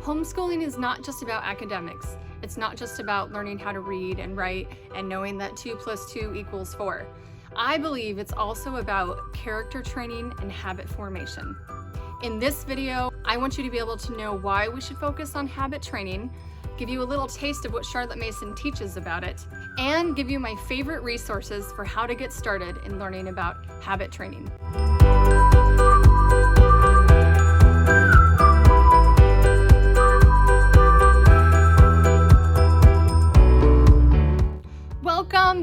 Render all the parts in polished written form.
Homeschooling is not just about academics. It's not just about learning how to read and write and knowing that 2 + 2 = 4. I believe it's also about character training and habit formation. In this video, I want you to be able to know why we should focus on habit training, give you a little taste of what Charlotte Mason teaches about it, and give you my favorite resources for how to get started in learning about habit training.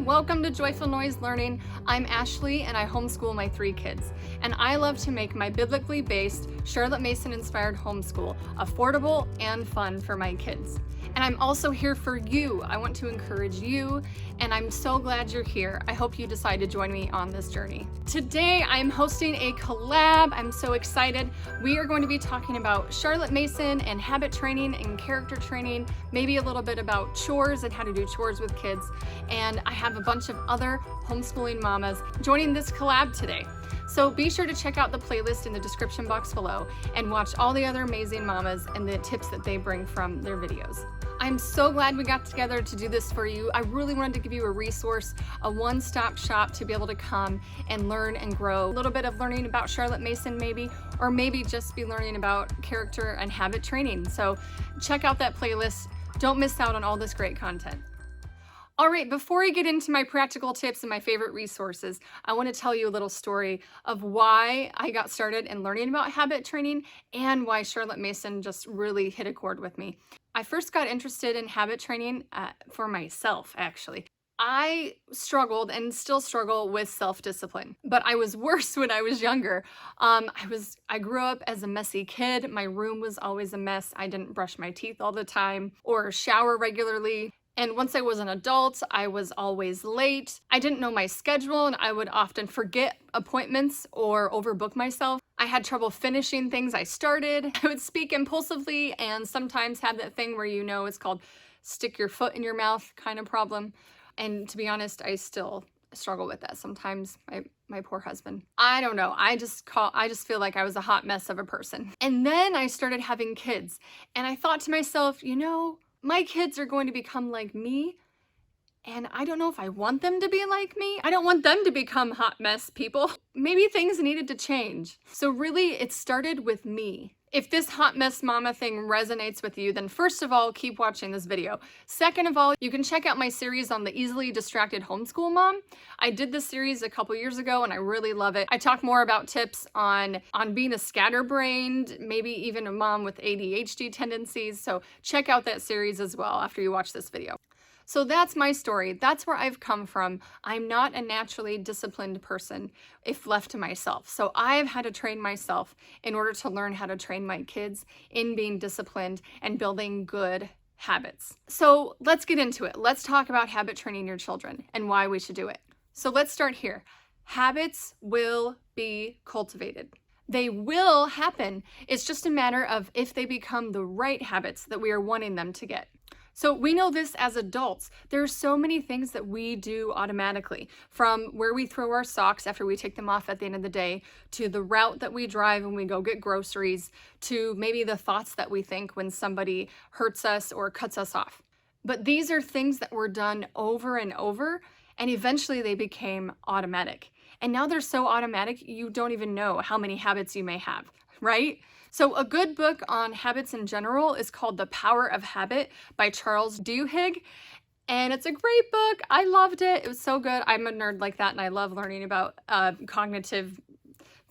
Welcome to Joyful Noise Learning. I'm Ashley and I homeschool my 3 kids. And I love to make my biblically based, Charlotte Mason inspired homeschool affordable and fun for my kids. And I'm also here for you. I want to encourage you, and I'm so glad you're here. I hope you decide to join me on this journey. Today, I'm hosting a collab. I'm so excited. We are going to be talking about Charlotte Mason and habit training and character training, maybe a little bit about chores and how to do chores with kids. And I have a bunch of other homeschooling mamas joining this collab today. So be sure to check out the playlist in the description box below and watch all the other amazing mamas and the tips that they bring from their videos. I'm so glad we got together to do this for you. I really wanted to give you a resource, a one-stop shop to be able to come and learn and grow. A little bit of learning about Charlotte Mason maybe, or maybe just be learning about character and habit training. So check out that playlist. Don't miss out on all this great content. All right, before I get into my practical tips and my favorite resources, I want to tell you a little story of why I got started in learning about habit training and why Charlotte Mason just really hit a chord with me. I first got interested in habit training for myself, actually. I struggled and still struggle with self-discipline, but I was worse when I was younger. I grew up as a messy kid. My room was always a mess. I didn't brush my teeth all the time or shower regularly. And once I was an adult, I was always late. I didn't know my schedule and I would often forget appointments or overbook myself. I had trouble finishing things I started. I would speak impulsively and sometimes have that thing where it's called stick your foot in your mouth kind of problem. And to be honest, I still struggle with that sometimes. My poor husband. I don't know. I just feel like I was a hot mess of a person. And then I started having kids and I thought to myself, my kids are going to become like me, and I don't know if I want them to be like me. I don't want them to become hot mess people. Maybe things needed to change. So really, it started with me. If this hot mess mama thing resonates with you, then first of all, keep watching this video. Second of all, you can check out my series on the easily distracted homeschool mom. I did this series a couple years ago and I really love it. I talk more about tips on being a scatterbrained, maybe even a mom with ADHD tendencies. So check out that series as well after you watch this video. So that's my story. That's where I've come from. I'm not a naturally disciplined person if left to myself. So I've had to train myself in order to learn how to train my kids in being disciplined and building good habits. So let's get into it. Let's talk about habit training your children and why we should do it. So let's start here. Habits will be cultivated. They will happen. It's just a matter of if they become the right habits that we are wanting them to get. So we know this as adults. There are so many things that we do automatically, from where we throw our socks after we take them off at the end of the day, to the route that we drive when we go get groceries, to maybe the thoughts that we think when somebody hurts us or cuts us off. But these are things that were done over and over, and eventually they became automatic. And now they're so automatic, you don't even know how many habits you may have, right? So a good book on habits in general is called The Power of Habit by Charles Duhigg. And it's a great book. I loved it. It was so good. I'm a nerd like that and I love learning about cognitive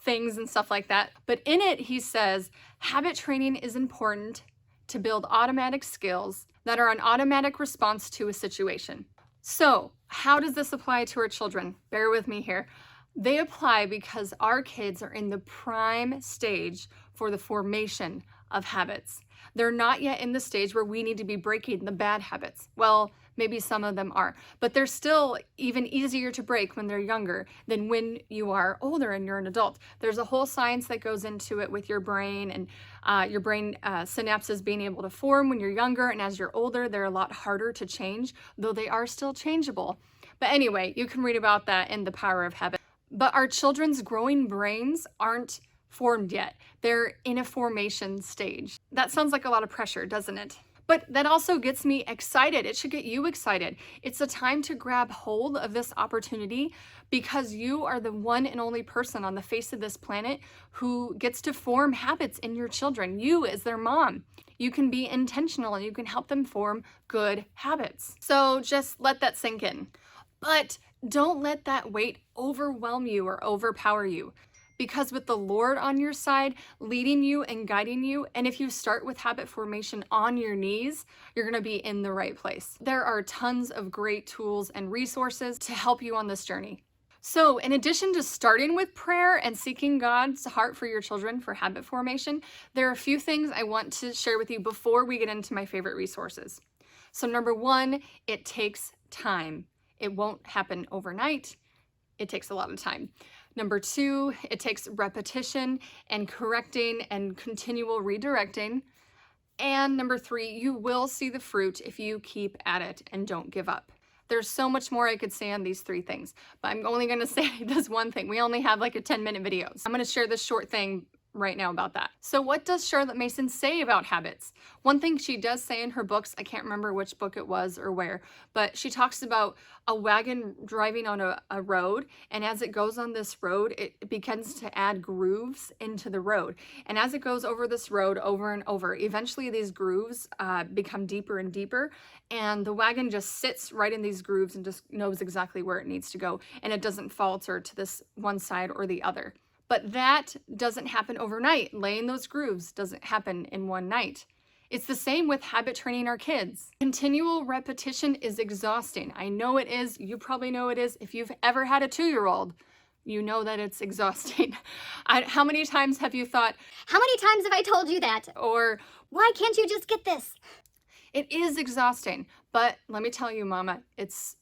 things and stuff like that. But in it, he says, habit training is important to build automatic skills that are an automatic response to a situation. So how does this apply to our children? Bear with me here. They apply because our kids are in the prime stage for the formation of habits. They're not yet in the stage where we need to be breaking the bad habits. Well, maybe some of them are, but they're still even easier to break when they're younger than when you are older and you're an adult. There's a whole science that goes into it with your brain and your brain synapses being able to form when you're younger, and as you're older, they're a lot harder to change, though they are still changeable. But anyway, you can read about that in The Power of Habit. But our children's growing brains aren't formed yet. They're in a formation stage. That sounds like a lot of pressure, doesn't it? But that also gets me excited. It should get you excited. It's a time to grab hold of this opportunity because you are the one and only person on the face of this planet who gets to form habits in your children. You as their mom. You can be intentional and you can help them form good habits. So just let that sink in. But don't let that weight overwhelm you or overpower you. Because with the Lord on your side, leading you and guiding you, and if you start with habit formation on your knees, you're gonna be in the right place. There are tons of great tools and resources to help you on this journey. So in addition to starting with prayer and seeking God's heart for your children for habit formation, there are a few things I want to share with you before we get into my favorite resources. So number one, it takes time. It won't happen overnight. It takes a lot of time. Number two, it takes repetition and correcting and continual redirecting. And number three, you will see the fruit if you keep at it and don't give up. There's so much more I could say on these three things, but I'm only gonna say this one thing. We only have like a 10-minute video. So I'm gonna share this short thing right now about that. So what does Charlotte Mason say about habits? One thing she does say in her books, I can't remember which book it was or where, but she talks about a wagon driving on a road, and as it goes on this road, it begins to add grooves into the road. And as it goes over this road over and over, eventually these grooves become deeper and deeper, and the wagon just sits right in these grooves and just knows exactly where it needs to go, and it doesn't falter to this one side or the other. But that doesn't happen overnight. Laying those grooves doesn't happen in one night. It's the same with habit training our kids. Continual repetition is exhausting. I know it is. You probably know it is. If you've ever had a 2-year-old, you know that it's exhausting. How many times have you thought, how many times have I told you that? Or, why can't you just get this? It is exhausting, but let me tell you, Mama, it's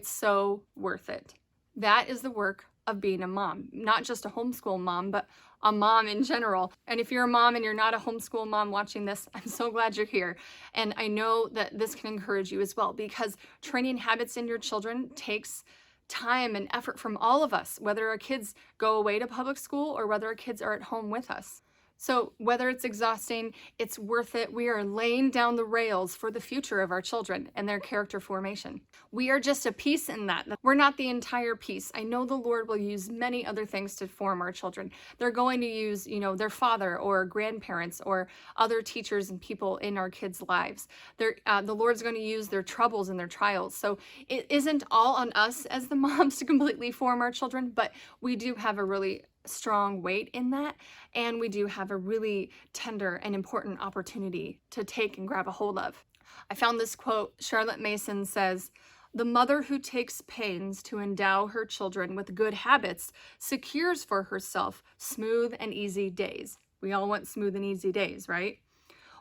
so worth it. That is the work of being a mom, not just a homeschool mom, but a mom in general. And if you're a mom and you're not a homeschool mom watching this, I'm so glad you're here. And I know that this can encourage you as well, because training habits in your children takes time and effort from all of us, whether our kids go away to public school or whether our kids are at home with us. So whether it's exhausting, it's worth it. We are laying down the rails for the future of our children and their character formation. We are just a piece in that. We're not the entire piece. I know the Lord will use many other things to form our children. They're going to use, their father or grandparents or other teachers and people in our kids' lives. The Lord's going to use their troubles and their trials. So it isn't all on us as the moms to completely form our children, but we do have a really strong weight in that, and we do have a really tender and important opportunity to take and grab a hold of. I found this quote. Charlotte Mason says, "The mother who takes pains to endow her children with good habits secures for herself smooth and easy days." We all want smooth and easy days, right?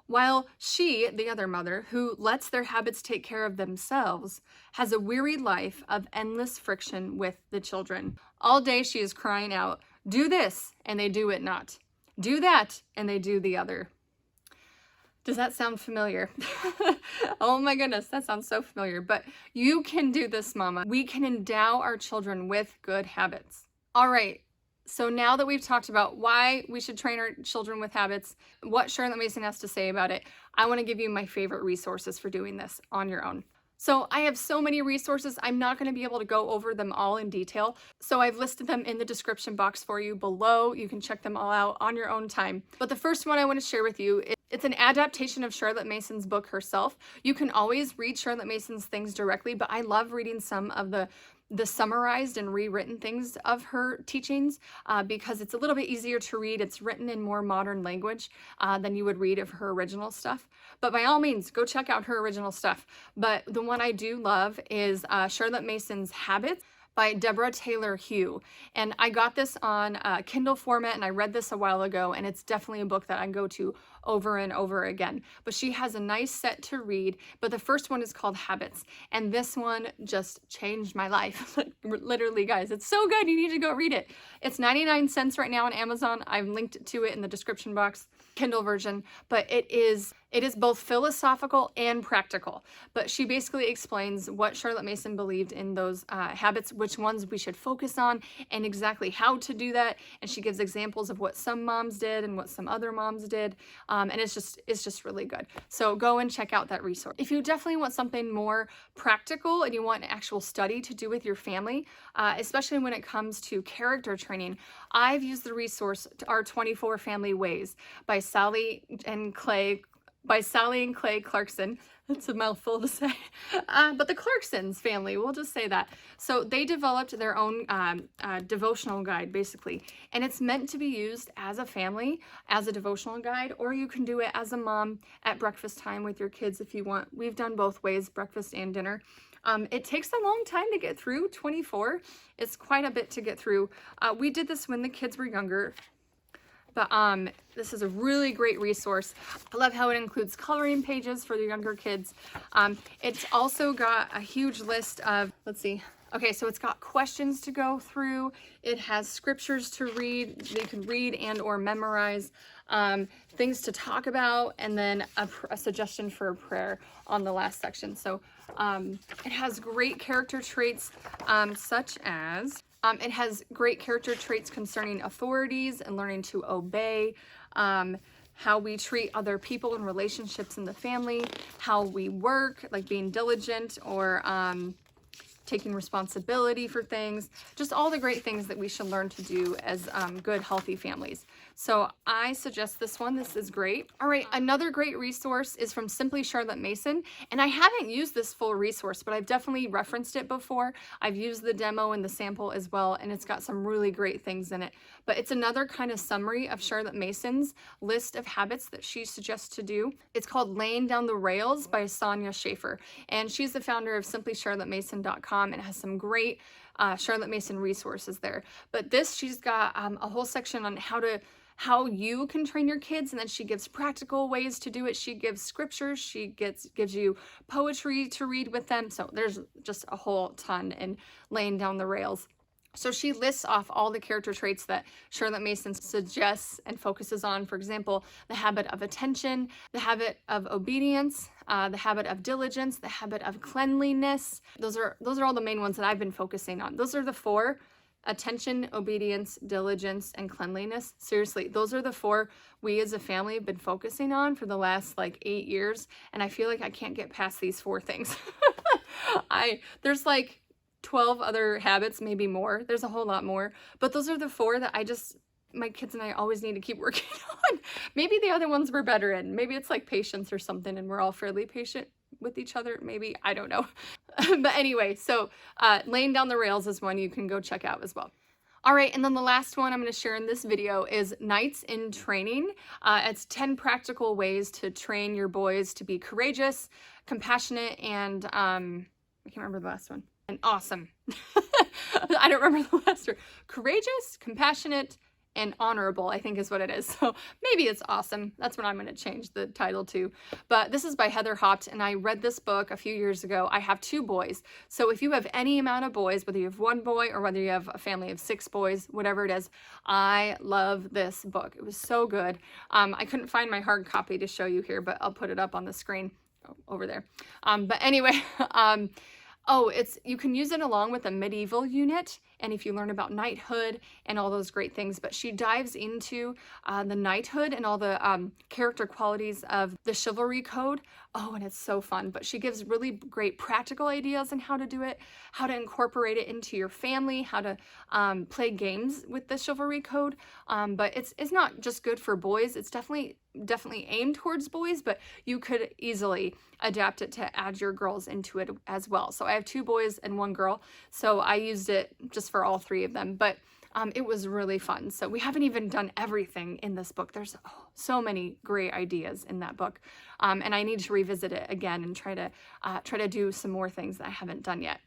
While she, the other mother, who lets their habits take care of themselves, has a weary life of endless friction with the children. All day she is crying out, "Do this," and they do it not. "Do that," and they do the other. Does that sound familiar? Oh my goodness, that sounds so familiar. But you can do this, Mama. We can endow our children with good habits. All right. So now that we've talked about why we should train our children with habits, what Charlotte Mason has to say about it, I want to give you my favorite resources for doing this on your own. So I have so many resources, I'm not going to be able to go over them all in detail. So I've listed them in the description box for you below. You can check them all out on your own time. But the first one I want to share with you, it's an adaptation of Charlotte Mason's book herself. You can always read Charlotte Mason's things directly, but I love reading some of the summarized and rewritten things of her teachings because it's a little bit easier to read. It's written in more modern language than you would read of her original stuff. But by all means, go check out her original stuff. But the one I do love is Charlotte Mason's Habits by Deborah Taylor Hugh. And I got this on Kindle format, and I read this a while ago, and it's definitely a book that I go to over and over again. But she has a nice set to read, but the first one is called Habits, and this one just changed my life. Literally, guys, it's so good. You need to go read it. It's 99 cents right now on Amazon. I've linked to it in the description box, Kindle version, but it is It is both philosophical and practical, but she basically explains what Charlotte Mason believed in those habits, which ones we should focus on, and exactly how to do that. And she gives examples of what some moms did and what some other moms did, and it's just really good. So go and check out that resource. If you definitely want something more practical and you want an actual study to do with your family, especially when it comes to character training, I've used the resource Our 24 Family Ways by Sally and Clay Clarkson. That's a mouthful to say. But the Clarksons family, we'll just say that. So they developed their own devotional guide, basically. And it's meant to be used as a family, as a devotional guide, or you can do it as a mom at breakfast time with your kids if you want. We've done both ways, breakfast and dinner. It takes a long time to get through 24. It's quite a bit to get through. We did this when the kids were younger. But this is a really great resource. I love how it includes coloring pages for the younger kids. It's also got a huge list of, let's see. Okay, so it's got questions to go through. It has scriptures to read. They can read and or memorize, things to talk about, and then a suggestion for a prayer on the last section. So it has great character traits, such as it has great character traits concerning authorities and learning to obey, how we treat other people and relationships in the family, how we work, like being diligent or taking responsibility for things, just all the great things that we should learn to do as good, healthy families. So I suggest this one. This is great. All right, another great resource is from Simply Charlotte Mason, and I haven't used this full resource, but I've definitely referenced it before. I've used the demo and the sample as well, and it's got some really great things in it. But it's another kind of summary of Charlotte Mason's list of habits that she suggests to do. It's called Laying Down the Rails by Sonia Schaefer, and she's the founder of simplycharlottemason.com and has some great Charlotte Mason resources there. But she's got a whole section on how you can train your kids, and then she gives practical ways to do it. She gives scriptures, she gives you poetry to read with them. So there's just a whole ton in Laying Down the Rails. So she lists off all the character traits that Charlotte Mason suggests and focuses on. For example, the habit of attention, the habit of obedience, the habit of diligence, the habit of cleanliness. Those are all the main ones that I've been focusing on. Those are the four: attention, obedience, diligence, and cleanliness. Seriously, those are the four we as a family have been focusing on for the last like 8 years. And I feel like I can't get past these four things. There's like 12 other habits, maybe more. There's a whole lot more, but those are the four that my kids and I always need to keep working on. Maybe the other ones we're better in. Maybe it's like patience or something, and we're all fairly patient with each other. Maybe, I don't know. But anyway, so Laying Down the Rails is one you can go check out as well. All right, and then the last one I'm going to share in this video is Nights in Training. It's 10 practical ways to train your boys to be courageous, compassionate, and I can't remember the last one. And awesome. I don't remember the last word. Courageous, compassionate, and honorable, I think is what it is. So maybe it's awesome. That's what I'm going to change the title to. But this is by Heather Haupt, and I read this book a few years ago. I have 2 boys. So if you have any amount of boys, whether you have 1 boy or whether you have a family of 6 boys, whatever it is, I love this book. It was so good. I couldn't find my hard copy to show you here, but I'll put it up on the screen over there. But anyway, you can use it along with a medieval unit, and if you learn about knighthood and all those great things. But she dives into the knighthood and all the character qualities of the chivalry code. Oh, and it's so fun. But she gives really great practical ideas on how to do it, how to incorporate it into your family, how to play games with the chivalry code. But it's not just good for boys. It's definitely aimed towards boys, but you could easily adapt it to add your girls into it as well. So I have 2 boys and 1 girl, so I used it just for all 3 of them. But it was really fun. So we haven't even done everything in this book. There's so many great ideas in that book, and I need to revisit it again and try to do some more things that I haven't done yet.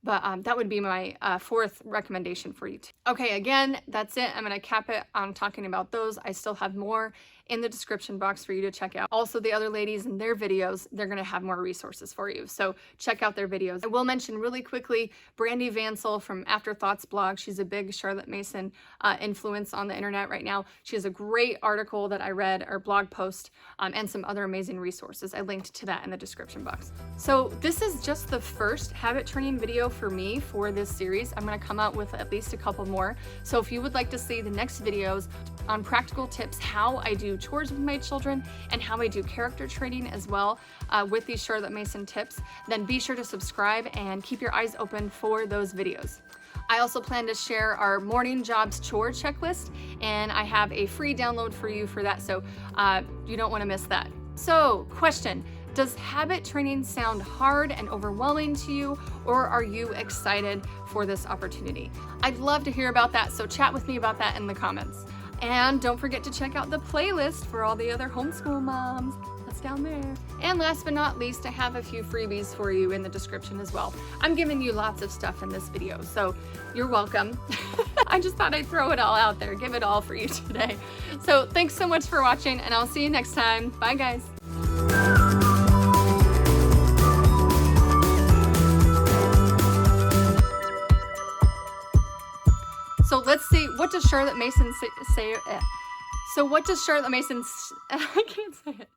But that would be my 4th recommendation for you too. Okay, again, that's it. I'm going to cap it on talking about those. I still have more in the description box for you to check out. Also, the other ladies and their videos, they're gonna have more resources for you. So check out their videos. I will mention really quickly, Brandy Vansel from Afterthoughts blog. She's a big Charlotte Mason influence on the internet right now. She has a great article that I read, or blog post, and some other amazing resources. I linked to that in the description box. So this is just the first habit training video for me for this series. I'm gonna come out with at least a couple more. So if you would like to see the next videos on practical tips, how I do chores with my children and how I do character training as well with these Charlotte Mason tips, then be sure to subscribe and keep your eyes open for those videos. I also plan to share our morning jobs chore checklist, and I have a free download for you for that, so you don't want to miss that. So, question, does habit training sound hard and overwhelming to you, or are you excited for this opportunity? I'd love to hear about that, so chat with me about that in the comments. And don't forget to check out the playlist for all the other homeschool moms. That's down there. And last but not least, I have a few freebies for you in the description as well. I'm giving you lots of stuff in this video, so you're welcome. I just thought I'd throw it all out there, give it all for you today. So thanks so much for watching, and I'll see you next time. Bye, guys. So let's see, what does Charlotte Mason say? So what does Charlotte Mason, I can't say it.